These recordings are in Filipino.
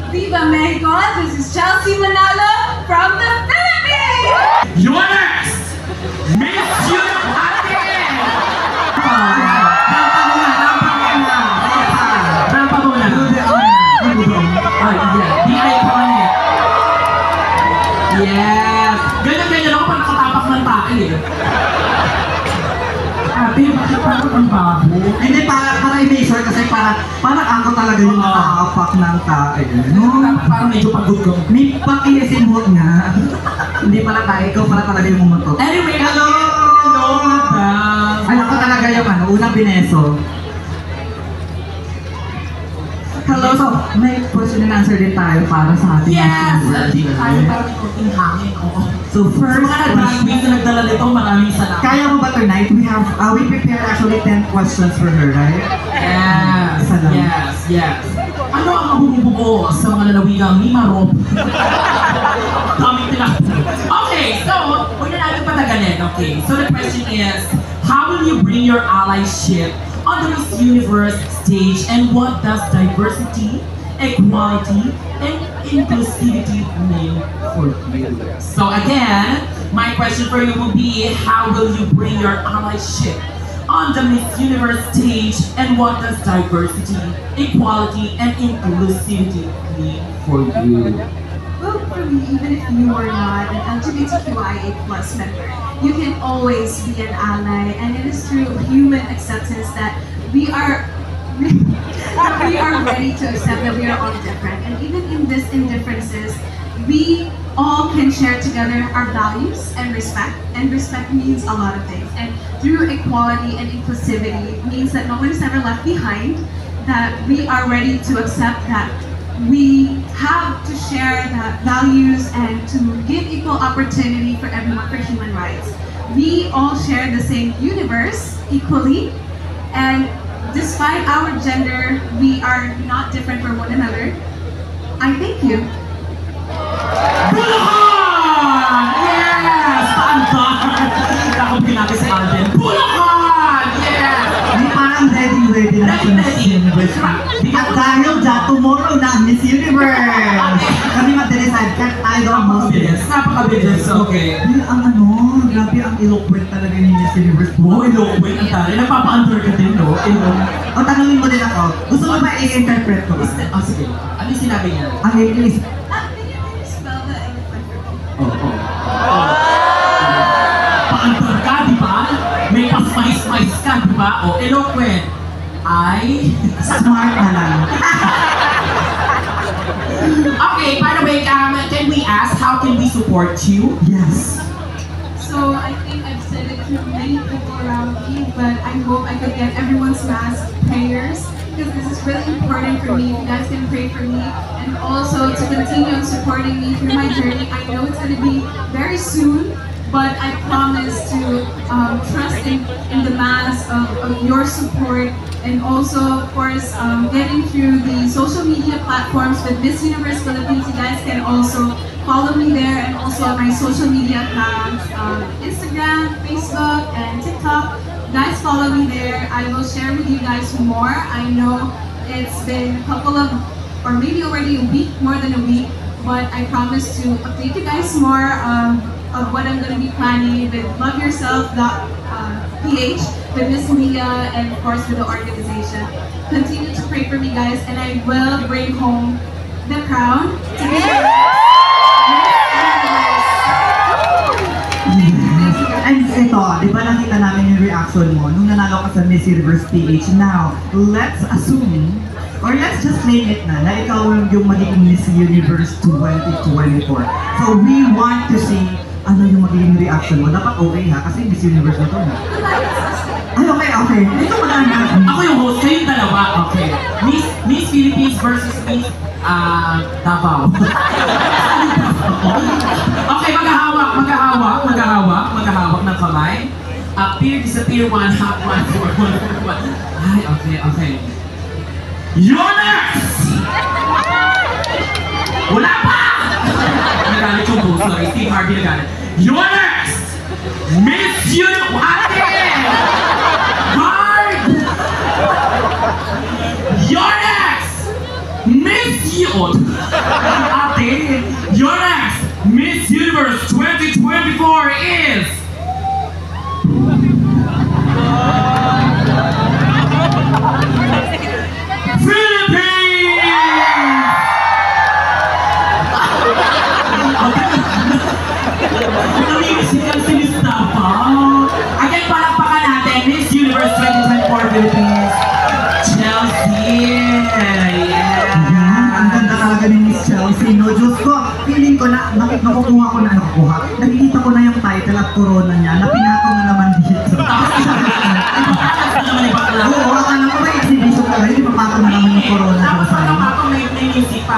Viva Mexico! This is Chelsea Manalo from the Philippines! You're next! Miss Universe! Rampa muna! Ay, yeah. The iconic! Yes! Ganyan-ganyan ako pag nakatapak ng tae eh. Ate, bakit parang ang babo? Hindi, para i-measure kasi parang ako talaga yung nakakapak ng tae. No? Parang medyo pagod ko. May pakisimot nga. Hindi pala tayo, ikaw pala talaga yung umutot. Anyway, hello! Hello, madam! Alam ko talaga yung unang bineso. Hello, so may question and answer din tayo para sa ating Yes! ating Tayo parang konting hangin, oo. So Sa first mga nag-graduate na nagdala nito, maraming salamat. kaya mo ba tonight? We prepared actually 10 questions for her, right? Yes, Isa lang. yes. Ano ang mabubuo sa mga lalawigang Mimarop? Dami nila. Okay, so, huwag na natin patagalin. Okay, so the question is, how will you bring your allyship on the Miss Universe stage, and what does diversity, equality, and inclusivity mean for you? So again, my question for you will be, how will you bring your allyship on the Miss Universe stage, and what does diversity, equality, and inclusivity mean for you? Well, for me, even if you are not an LGBTQIA+ member, you can always be an ally, and it is through human acceptance that we are ready to accept that we are all different. And even in these indifferences, we all can share together our values and respect means a lot of things. And through equality and inclusivity means that no one is ever left behind, that we are ready to accept that we have to share the values and to give equal opportunity for everyone for human rights. We all share the same universe equally, and despite our gender, we are not different from one another. I thank you. Bulacan! Yes! Paandar! Nakapin natin si Alden. Bulacan! Yes! Hindi parang ready na sa Miss Universe. At dahil dyan, tomorrow na Miss Universe! Kami mag-decide ka tayo ang most Napakabilis. Napakabilis. Okay. Ang grabe ang eloquent talaga ni Miss Universe. Wow, eloquent ang tari. Nagpapa-under ka din, no? O, tanungin mo din ako. Gusto mo ba i-interpret ko? Oh, sige. Ano yung sinabi niya? Ang English. Can you spell the elephant for me? Oo. Pa-under ka, di ba? May pa-spice ka, di ba? O, eloquent. Ay... Smart na lang. Okay, by the way, can we ask how can we support you? Yes. So I think I've said it to many people around me, but I hope I could get everyone's last prayers, because this is really important for me. If you guys can pray for me, and also to continue on supporting me through my journey. I know it's going to be very soon, but I promise to trust in the mass of your support, and also, of course, getting through the social media platforms with Miss Universe Philippines. You guys can also follow me there, and also on my social media accounts, Instagram, Facebook, and TikTok. Guys, follow me there. I will share with you guys more. I know it's been a couple of, or maybe already a week, more than a week, but I promise to update you guys more of what I'm going to be planning with Love Yourself.ph, with Miss Mia, and of course with the organization. Continue to pray for me, guys, and I will bring home the crown to be And ito, di ba nakita namin yung reaction mo nung nanalo ka sa Miss Universe PH. Now, let's assume, or let's just claim it na ikaw yung magiging Miss Universe 2024. So we want to see ano yung magiging reaction mo. Dapat okay ha, kasi Miss Universe na to. Ay, okay. Ito maganda. Ako yung host, kayong dalawa. Okay. Miss Philippines versus Miss Davao. Okay, maghahawak ng kamay. Appear, disappear, one, half, one, four, one. Ay, okay. You're next! Wala pa! Nagalit yung host, sorry. Steve Harvey nagalit. You're next! Miss Miss Universe! Ate! Guard! Your next! Miss Universe! Ate! Your next Miss Universe 2024 is... Philippines! Namimisikan si Miss Tapa. Again, palakpakan natin, Miss Universe 2024 Philippines, Chelsea. Ang ganda talaga ni Miss Chelsea, no? Diyos ko, feeling ko na, nakukuha ko na, nakikita ko na yung title at corona niya, na pinakaw na naman dito. Tapos isa naman yung bakla. Oo, akala ko ba exhibition ka rin, ipapakaw na naman yung corona Tapos ko sa'yo. ako may music pa.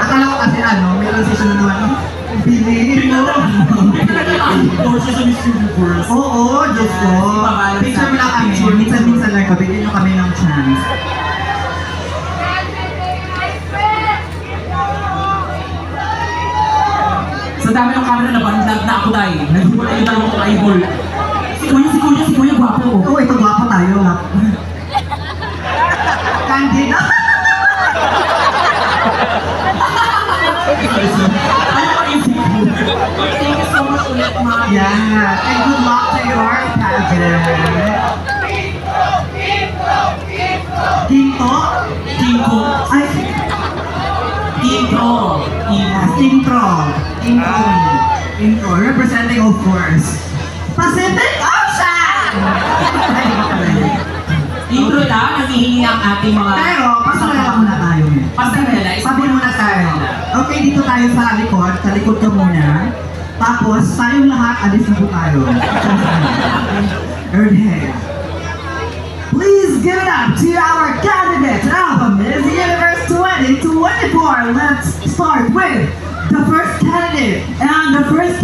Akala ko kasi meron si sunod naman, bilhin mo. Sa Miss Universe. Oo, Diyos ko. Picture mo lang kami, minsan-minsan lang kami, bigyan nyo kami ng chance. Sa dami ng camera na bandag na ako dahil. Naghiwala yung dalawang kong eyeball. Si Kuya, gwapo. Oo, ito gwapo tayo. Candida. Thank you so much ulit, Ma. Yeah, and good luck to your pageant. Ginto? Kinko. Ay, Intro. intro. Intro. Representing, of course, Pacific Ocean! Ay, di ba pala yun? Intro na, nanghihingi ang ating mga... Pero, pasarela muna tayo. Pasarela. Sabi muna tayo. Okay, dito tayo sa likod. Sa likod ka muna. Tapos, tayong lahat, alis na po tayo. Okay. Please give it up to our candidate of Miss Universe 2024. Let's start with the first candidate and the last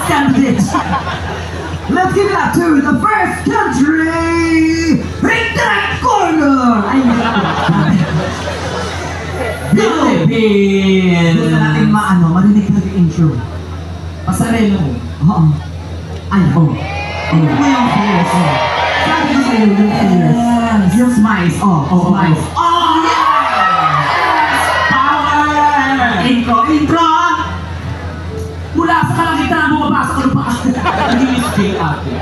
candidate. Let's give it up to the first country. Right that corner. Ay, Philippines. gusto natin marinig ka yung intro. Pasarela mo. Oo. Ay, oo. Tingnan mo yung fears. Sabi ko sa'yo yung fears. Yung smiles. Smiles. Oh, yes! Power! Intro! Mula sa kalangitan, bumabasa ko lupa. Hindi mistake ate.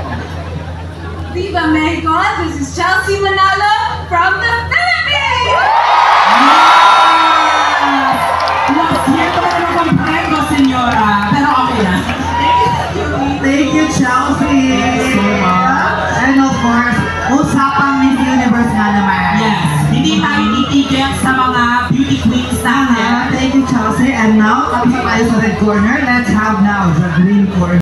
Viva Mexico! This is Chelsea Manalo from the Philippines! Last year ko na naman pang-prendo, senyora. Pero okay na. Thank you, Chelsea! Thank you so much. And of course, usapang Miss Universe na naman. Yes. Hindi tayo titigil sa mga beauty queens natin. Thank you, Chelsea. And now, tapos na tayo sa red corner. Let's have now the green corner.